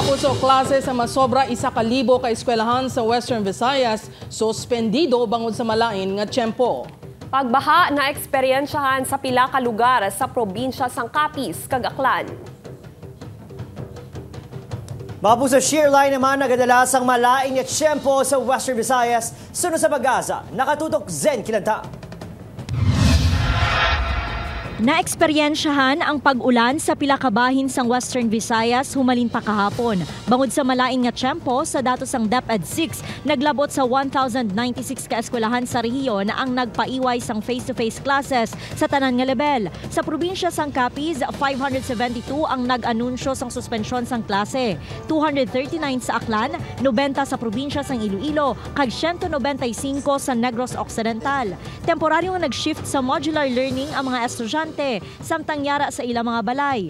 Puso klase sa masobra 1,000 ka eskwelahan sa Western Visayas, suspendido bangod sa malain nga tiyempo. Pagbaha na eksperyensyahan sa pila ka lugar sa probinsya sang Capiz, kag Aklan. Mga puso, shear line naman nagadala sang malaing nga tiyempo sa Western Visayas. Sunod sa Pag-asa, nakatutok Zen Kilanta. Naeksperyensyahan ang pag-ulan sa pila ka bahin sang Western Visayas humalin pa kahapon. Bangod sa malain nga tiyempo sa datos sang DepEd 6, naglabot sa 1,096 ka eskwelahan sa rehiyon ang nagpaiway sang face-to-face classes sa tanan nga level. Sa probinsya sang Capiz, 572 ang nag-anunsyo sang suspensyon sang klase. 239 sa Aklan, 90 sa probinsya sang Iloilo, kag 195 sa Negros Occidental. Temporaryo nga nag-shift sa modular learning ang mga estudyante samtang yara sa ilang mga balay.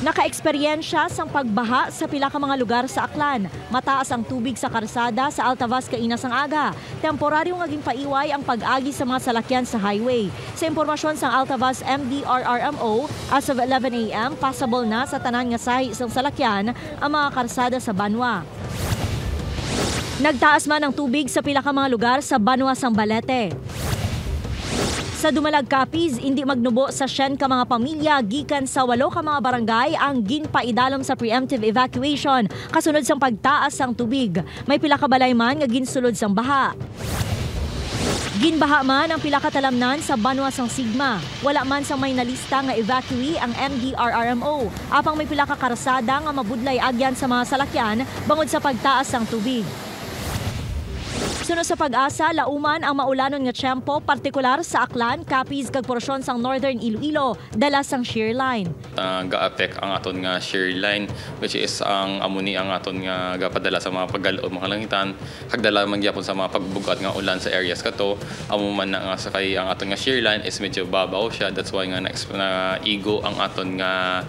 Naka-eksperyensya sang pagbaha sa pila ka mga lugar sa Aklan. Mataas ang tubig sa karsada sa Altavas kaina sang aga. Temporaryong naging paiway ang pag-agi sa mga salakyan sa highway. Sa impormasyon sang Altavas MDRRMO, as of 11 a.m., passable na sa tanan nga sahi sang salakyan ang mga karsada sa Banwa. Nagtaas man ang tubig sa pila ka mga lugar sa Banwa sang Balete. Sa Dumalag, Capiz, hindi magnubo sa 100 ka mga pamilya gikan sa 8 ka mga barangay ang ginpaidalom sa preemptive evacuation kasunod sang pagtaas sang tubig. May pila ka balay man nga ginsulod sang baha. Ginbaha man ang pila ka talamnan sa Banwa sang Sigma. Wala man sang may nalista nga evacuee ang MDRRMO. Apang may pila ka karsada nga mabudlay agyan sa mga salakyan bangod sa pagtaas sang tubig. Sunod sa Pag-asa, lauman ang maulanon nga tiyempo, partikular sa Aklan, Capiz, kag porsyon sang Northern Iloilo, dala sang shear line. Ga-affect ang aton nga shear line, which is ang amuni ang aton nga gapadala sa mga paggalod mga langitan, hagdala magyapon sa mga pagbugat nga ulan sa areas kato. Amo man na nga sakay ang aton nga shear line is medyo babaw siya, that's why nga na-igo ang aton nga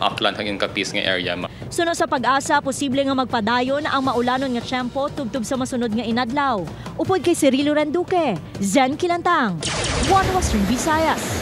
Aklan kag Capiz nga area. Sunod sa Pag-asa, posible nga magpadayon ang maulanon nga tiyempo tubtob sa masunod nga inadlaw. Upod kay Cirilo Randuque, Zen Kilantang, One Western Visayas.